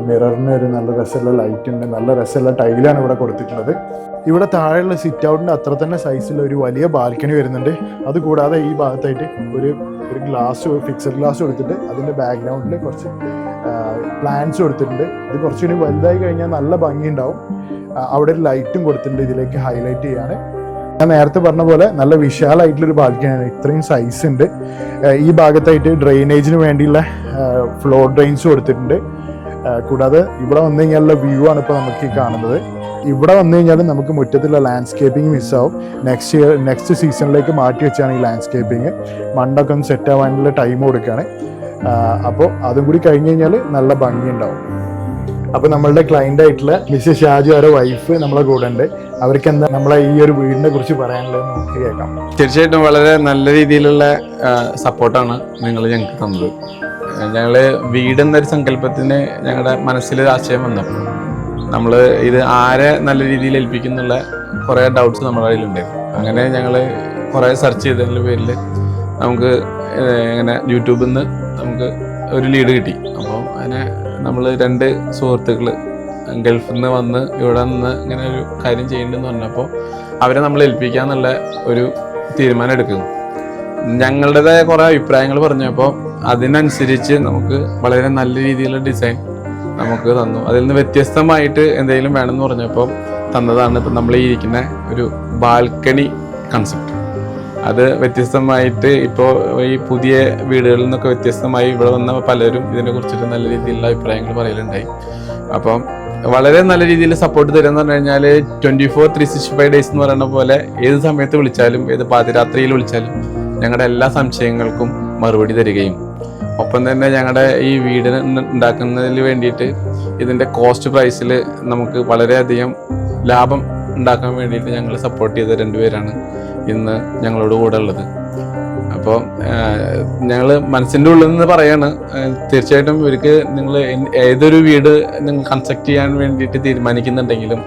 മിററിന് ഒരു നല്ല രസമുള്ള ലൈറ്റ് ഉണ്ട്, നല്ല രസമുള്ള ടൈലാണ് ഇവിടെ കൊടുത്തിട്ടുള്ളത്. ഇവിടെ താഴെയുള്ള സിറ്റ് ഔട്ടിൻ്റെ അത്ര തന്നെ സൈസിൽ ഒരു വലിയ ബാൽക്കണി വരുന്നുണ്ട്. അതുകൂടാതെ ഈ ഭാഗത്തായിട്ട് ഒരു ഗ്ലാസ്, ഫിക്സഡ് ഗ്ലാസ് കൊടുത്തിട്ട് അതിൻ്റെ ബാക്ക്ഗ്രൗണ്ടിൽ കുറച്ച് പ്ലാന്റ്സ് കൊടുത്തിട്ടുണ്ട്. ഇത് കുറച്ചുകൂടി വലുതായി കഴിഞ്ഞാൽ നല്ല ഭംഗിയുണ്ടാവും. അവിടെ ഒരു ലൈറ്റും കൊടുത്തിട്ടുണ്ട് ഇതിലേക്ക് ഹൈലൈറ്റ് ചെയ്യാൻ. ഞാൻ നേരത്തെ പറഞ്ഞ പോലെ നല്ല വിശാലമായിട്ടുള്ളൊരു ബാൽക്കണിയാണ്, ഇത്രയും സൈസ് ഉണ്ട്. ഈ ഭാഗത്തായിട്ട് ഡ്രെയിനേജിന് വേണ്ടിയുള്ള ഫ്ലോ ഡ്രെയിൻസ് കൊടുത്തിട്ടുണ്ട്. കൂടാതെ ഇവിടെ വന്നു കഴിഞ്ഞാലുള്ള വ്യൂ ആണ് ഇപ്പോൾ നമുക്ക് ഈ കാണുന്നത്. ഇവിടെ വന്നു കഴിഞ്ഞാൽ നമുക്ക് മുറ്റത്തുള്ള ലാൻഡ്സ്കേപ്പിംഗ് മിസ്സാവും. നെക്സ്റ്റ് സീസണിലേക്ക് മാറ്റി വെച്ചാണ് ഈ ലാൻഡ്സ്കേപ്പിംഗ്. മണ്ണൊക്കെ ഒന്ന് സെറ്റ് ആവാനുള്ള ടൈം കൊടുക്കുകയാണ്. അപ്പോൾ അതും കൂടി കഴിഞ്ഞ് കഴിഞ്ഞാൽ നല്ല ഭംഗിയുണ്ടാവും. അപ്പോൾ നമ്മളുടെ ക്ലയൻ്റ് ആയിട്ടുള്ള മിസ്സസ് ഷാജു അവരുടെ വൈഫ് നമ്മളെ കൂടെ ഉണ്ട്. അവർക്ക് എന്താ നമ്മളെ ഈ ഒരു വീടിനെ കുറിച്ച് പറയാനുള്ളത് നമുക്ക് കേൾക്കാം.
തീർച്ചയായിട്ടും വളരെ നല്ല രീതിയിലുള്ള സപ്പോർട്ടാണ് നിങ്ങൾ ഞങ്ങൾക്ക് തന്നത്. ഞങ്ങൾ വീടെന്നൊരു സങ്കല്പത്തിന് ഞങ്ങളുടെ മനസ്സിൽ ആശയം വന്നപ്പോൾ നമ്മൾ ഇത് ആരെ നല്ല രീതിയിൽ ഏൽപ്പിക്കുന്നുള്ള കുറേ ഡൗട്ട്സ് നമ്മുടെ കയ്യിലുണ്ടായിരുന്നു. അങ്ങനെ ഞങ്ങൾ കുറേ സെർച്ച് ചെയ്തതിൻ്റെ പേരിൽ നമുക്ക് ഇങ്ങനെ യൂട്യൂബിൽ നിന്ന് നമുക്ക് ഒരു ലീഡ് കിട്ടി. അപ്പോൾ അതിനെ നമ്മൾ 2 സുഹൃത്തുക്കൾ ഗൾഫിൽ നിന്ന് വന്ന് ഇവിടെ നിന്ന് ഇങ്ങനെ ഒരു കാര്യം ചെയ്യേണ്ടതെന്ന് പറഞ്ഞപ്പോൾ അവരെ നമ്മൾ ഏൽപ്പിക്കാന്നുള്ള ഒരു തീരുമാനം എടുക്കുന്നു. ഞങ്ങളുടേതായ കുറേ അഭിപ്രായങ്ങൾ പറഞ്ഞപ്പോൾ അതിനനുസരിച്ച് നമുക്ക് വളരെ നല്ല രീതിയിലുള്ള ഡിസൈൻ നമുക്ക് തന്നു. അതിൽ നിന്ന് വ്യത്യസ്തമായിട്ട് എന്തെങ്കിലും വേണമെന്ന് പറഞ്ഞപ്പോൾ തന്നതാണ് ഇപ്പം നമ്മൾ ഈ ഇരിക്കുന്ന ഒരു ബാൽക്കണി കൺസെപ്റ്റ്. അത് വ്യത്യസ്തമായിട്ട് ഇപ്പോൾ ഈ പുതിയ വീടുകളിൽ നിന്നൊക്കെ വ്യത്യസ്തമായി ഇവിടെ വന്ന പലരും ഇതിനെ കുറിച്ചിട്ട് നല്ല രീതിയിലുള്ള അഭിപ്രായങ്ങൾ പറയലുണ്ടായി. അപ്പം വളരെ നല്ല രീതിയിൽ സപ്പോർട്ട് തരുമെന്ന് പറഞ്ഞു കഴിഞ്ഞാൽ 24/365 ഡേയ്സ് എന്ന് പറയുന്ന പോലെ ഏത് സമയത്ത് വിളിച്ചാലും, ഏത് പാതിരാത്രിയിൽ വിളിച്ചാലും ഞങ്ങളുടെ എല്ലാ സംശയങ്ങൾക്കും മറുപടി തരികയും ഒപ്പം തന്നെ ഞങ്ങളുടെ ഈ വീട് ഉണ്ടാക്കുന്നതിന് വേണ്ടിയിട്ട് ഇതിൻ്റെ കോസ്റ്റ് പ്രൈസിൽ നമുക്ക് വളരെയധികം ലാഭം ഉണ്ടാക്കാൻ വേണ്ടിയിട്ട് ഞങ്ങൾ സപ്പോർട്ട് ചെയ്ത 2 പേരാണ് ഇന്ന് ഞങ്ങളോട് കൂടെ ഉള്ളത്. അപ്പോൾ ഞങ്ങൾ മനസ്സിൻ്റെ ഉള്ളിൽ നിന്ന് പറയാണ്, തീർച്ചയായിട്ടും ഇവർക്ക് നിങ്ങൾ ഏതൊരു വീട് നിങ്ങൾ കൺസ്ട്രക്ട് ചെയ്യാൻ വേണ്ടിയിട്ട് തീരുമാനിക്കുന്നുണ്ടെങ്കിലും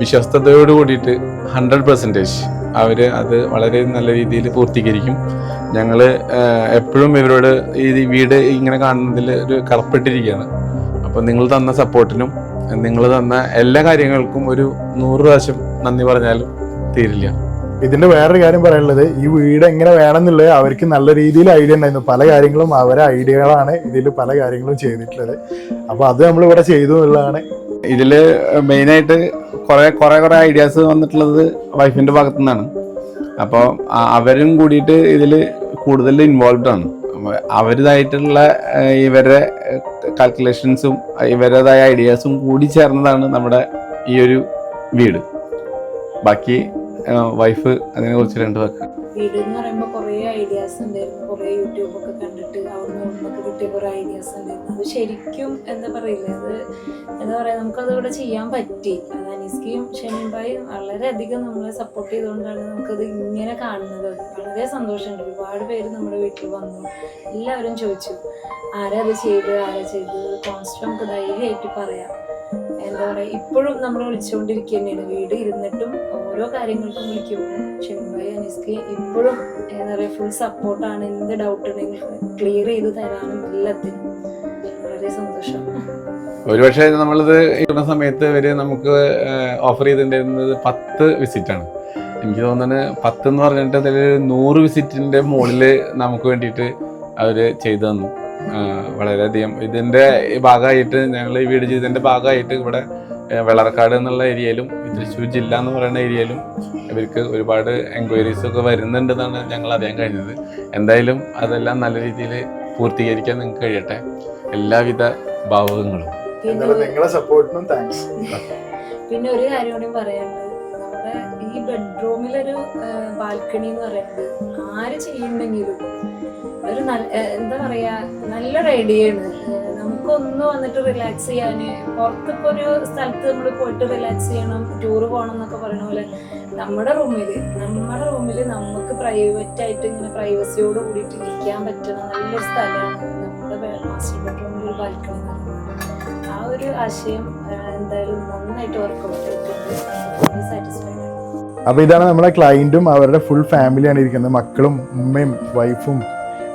വിശ്വസ്തയോട് കൂടിയിട്ട് 100% അവർ അത് വളരെ നല്ല രീതിയിൽ പൂർത്തീകരിക്കും. ഞങ്ങൾ എപ്പോഴും ഇവരോട് ഈ വീട് ഇങ്ങനെ കാണുന്നതിൽ ഒരു കടപ്പെട്ടിരിക്കുകയാണ്. അപ്പോൾ നിങ്ങൾ തന്ന സപ്പോർട്ടിനും നിങ്ങൾ തന്ന എല്ലാ കാര്യങ്ങൾക്കും ഒരു 100 പ്രാവശ്യം നന്ദി പറഞ്ഞാലും തീരില്ല.
ഇതിന്റെ വേറൊരു കാര്യം പറയാനുള്ളത്, ഈ വീട് എങ്ങനെ വേണമെന്നുള്ളത് അവർക്ക് നല്ല രീതിയിൽ ഐഡിയ ഉണ്ടായിരുന്നു. പല കാര്യങ്ങളും അവരെ ഐഡിയകളാണ് ഇതിൽ പല കാര്യങ്ങളും ചെയ്തിട്ടുള്ളത്. അപ്പോൾ അത് നമ്മളിവിടെ ചെയ്തു എന്നുള്ളതാണ്.
ഇതിൽ മെയിനായിട്ട് കുറേ ഐഡിയാസ് വന്നിട്ടുള്ളത് വൈഫിൻ്റെ ഭാഗത്തു നിന്നാണ്. അപ്പോൾ അവരും കൂടിയിട്ട് ഇതിൽ കൂടുതൽ ഇൻവോൾവ്ഡ് ആണ്. അവരുടേതായിട്ടുള്ള ഇവരുടെ കാൽക്കുലേഷൻസും ഇവരുടേതായ ഐഡിയാസും കൂടി ചേർന്നതാണ് നമ്മുടെ ഈ ഒരു വീട്. ബാക്കി വൈഫ് അതിനെ കുറിച്ച് 2 വാക്ക്.
വീട് എന്ന് പറയുമ്പോൾ കുറേ ഐഡിയാസ് ഉണ്ടായിരുന്നു. കുറേ യൂട്യൂബൊക്കെ കണ്ടിട്ട് അവിടെ നിന്നൊക്കെ കിട്ടിയ കുറേ ഐഡിയാസ് ഉണ്ടായിരുന്നു. അത് ശരിക്കും എന്താ പറയില്ല, അത് എന്താ പറയുക, നമുക്കത് ഇവിടെ ചെയ്യാൻ പറ്റി. അത് അനീസ്കയും ഷമീംഭായും വളരെയധികം നമ്മളെ സപ്പോർട്ട് ചെയ്തുകൊണ്ടാണ് നമുക്കത് ഇങ്ങനെ കാണുന്നത്. വളരെ സന്തോഷമുണ്ട്. ഒരുപാട് പേര് നമ്മുടെ വീട്ടിൽ വന്നു. എല്ലാവരും ചോദിച്ചു ആരാ ചെയ്ത് കോൺസ്റ്റ് നമുക്ക് ധൈര്യമായിട്ട് പറയാം. എന്താ പറയുക, ഇപ്പോഴും നമ്മൾ വിളിച്ചുകൊണ്ടിരിക്കുക തന്നെയാണ്. വീട് ഇരുന്നിട്ടും ഓരോ കാര്യങ്ങൾക്കും വിളിക്കുമ്പോൾ ഷമീംഭായി അനീസ്ക്ക് ഇപ്പോഴും എന്താ പറയുക ഫുൾ സപ്പോർട്ടാണ്. എന്ത് ഡൗട്ട് ഉണ്ടെങ്കിൽ ക്ലിയർ ചെയ്ത് തരാനും എല്ലാത്തിനും വളരെ സന്തോഷം.
ഒരുപക്ഷെ നമ്മളിത് ഇടുന്ന സമയത്ത് ഇവര് നമുക്ക് ഓഫർ ചെയ്തിട്ടുണ്ടായിരുന്നത് 10 വിസിറ്റാണ്. എനിക്ക് തോന്നുന്നത് 10 എന്ന് പറഞ്ഞിട്ട് അതിൽ 100 വിസിറ്റിന്റെ മുകളിൽ നമുക്ക് വേണ്ടിയിട്ട് അവർ ചെയ്തു തന്നു. വളരെയധികം ഇതിൻ്റെ ഭാഗമായിട്ട് ഞങ്ങൾ ഈ വീട് ചെയ്തതിൻ്റെ ഭാഗമായിട്ട് ഇവിടെ വെള്ളറക്കാട് എന്നുള്ള ഏരിയയിലും തൃശ്ശൂർ ജില്ല എന്ന് പറയുന്ന ഏരിയയിലും ഇവർക്ക് ഒരുപാട് എൻക്വയറീസ് ഒക്കെ വരുന്നുണ്ടെന്നാണ് ഞങ്ങൾ അറിയാൻ കഴിഞ്ഞത്. എന്തായാലും അതെല്ലാം നല്ല രീതിയിൽ പൂർത്തീകരിക്കാൻ നിങ്ങൾക്ക് കഴിയട്ടെ. എല്ലാവിധ ഭാവുകങ്ങളും.
നിങ്ങളുടെ സപ്പോർട്ടിനും താങ്ക്സ്.
പിന്നെ ഒരു കാര്യം കൂടി പറയാനുണ്ട്, നമ്മുടെ ഈ ബെഡ്റൂമിലൊരു ബാൽക്കണി എന്ന് പറയുന്നത് ആര് ചെയ്യുന്നെങ്കിലും ഒരു എന്താ പറയാ നല്ലൊരു ഐഡിയയാണ്. നമുക്കൊന്ന് വന്നിട്ട് റിലാക്സ് ചെയ്യാന്, പുറത്തിപ്പോ ഒരു സ്ഥലത്ത് നമ്മൾ പോയിട്ട് റിലാക്സ് ചെയ്യണം, ടൂറ് പോകണം എന്നൊക്കെ പറയുന്ന പോലെ നമ്മുടെ റൂമിൽ നമുക്ക് പ്രൈവറ്റ് ആയിട്ട് ഇങ്ങനെ പ്രൈവസിയോട് കൂടിയിട്ട് ഇരിക്കാൻ പറ്റുന്ന നല്ലൊരു സ്ഥലമാണ് നമ്മുടെ മാസ്റ്റർ ബെഡ്റൂമിൽ ഒരു ബാൽക്കണി എന്ന് പറയുന്നത്. ആ ഒരു ആശയം എന്തായാലും നന്നായിട്ട് വർക്കൗട്ട് ചെയ്തിട്ടുണ്ട്. സാറ്റിസ്ഫൈഡ്.
അപ്പോൾ ഇതാണ് നമ്മുടെ ക്ലയൻറ്റും അവരുടെ ഫുൾ ഫാമിലിയാണ് ഇരിക്കുന്നത്. മക്കളും ഉമ്മയും വൈഫും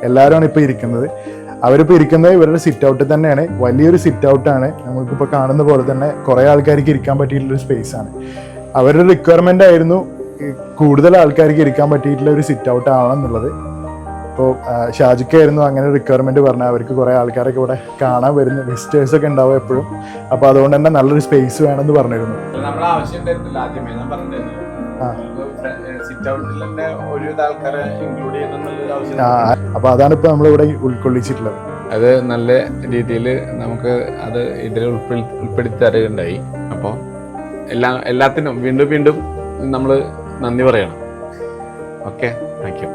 എല്ലാവരുമാണ് ഇപ്പോൾ ഇരിക്കുന്നത്. അവരിപ്പോൾ ഇരിക്കുന്നത് ഇവരുടെ സിറ്റ് ഔട്ടിൽ തന്നെയാണ്. വലിയൊരു സിറ്റ് ഔട്ടാണ്. നമുക്കിപ്പോൾ കാണുന്ന പോലെ തന്നെ കുറേ ആൾക്കാർക്ക് ഇരിക്കാൻ പറ്റിയിട്ടുള്ളൊരു സ്പേസ് ആണ്. അവരുടെ റിക്വയർമെൻ്റ് ആയിരുന്നു കൂടുതൽ ആൾക്കാർക്ക് ഇരിക്കാൻ പറ്റിയിട്ടുള്ള ഒരു സിറ്റ് ഔട്ട് ആവണം എന്നുള്ളത്. ഇപ്പോൾ ഷാജിക്കായിരുന്നു അങ്ങനെ റിക്വയർമെൻറ്റ് പറഞ്ഞാൽ അവർക്ക് കുറേ ആൾക്കാരൊക്കെ ഇവിടെ കാണാൻ വരുന്ന വിസിറ്റേഴ്സൊക്കെ ഉണ്ടാവും എപ്പോഴും. അപ്പോൾ അതുകൊണ്ട് തന്നെ നല്ലൊരു സ്പേസ് വേണമെന്ന് പറഞ്ഞിരുന്നു.
നമ്മളെ ആവശ്യം ഉണ്ടായിരുന്നില്ല ആദ്യമേ ഞാൻ പറഞ്ഞിരുന്നു. സിറ്റ് ഔട്ടിൽ തന്നെ ഒരുവിധ ആൾക്കാരെ ഇൻക്ലൂഡ് ചെയ്യുന്ന ആവശ്യം.
അപ്പോൾ അതാണ് ഇപ്പോൾ നമ്മളിവിടെ ഉൾക്കൊള്ളിച്ചിട്ടുള്ളത്.
അത് നല്ല രീതിയിൽ നമുക്ക് അത് ഇതിൽ ഉൾപ്പെടുത്തി തരുകയുണ്ടായി. അപ്പോൾ എല്ലാത്തിനും വീണ്ടും നമ്മൾ നന്ദി പറയണം. Okay, thank you.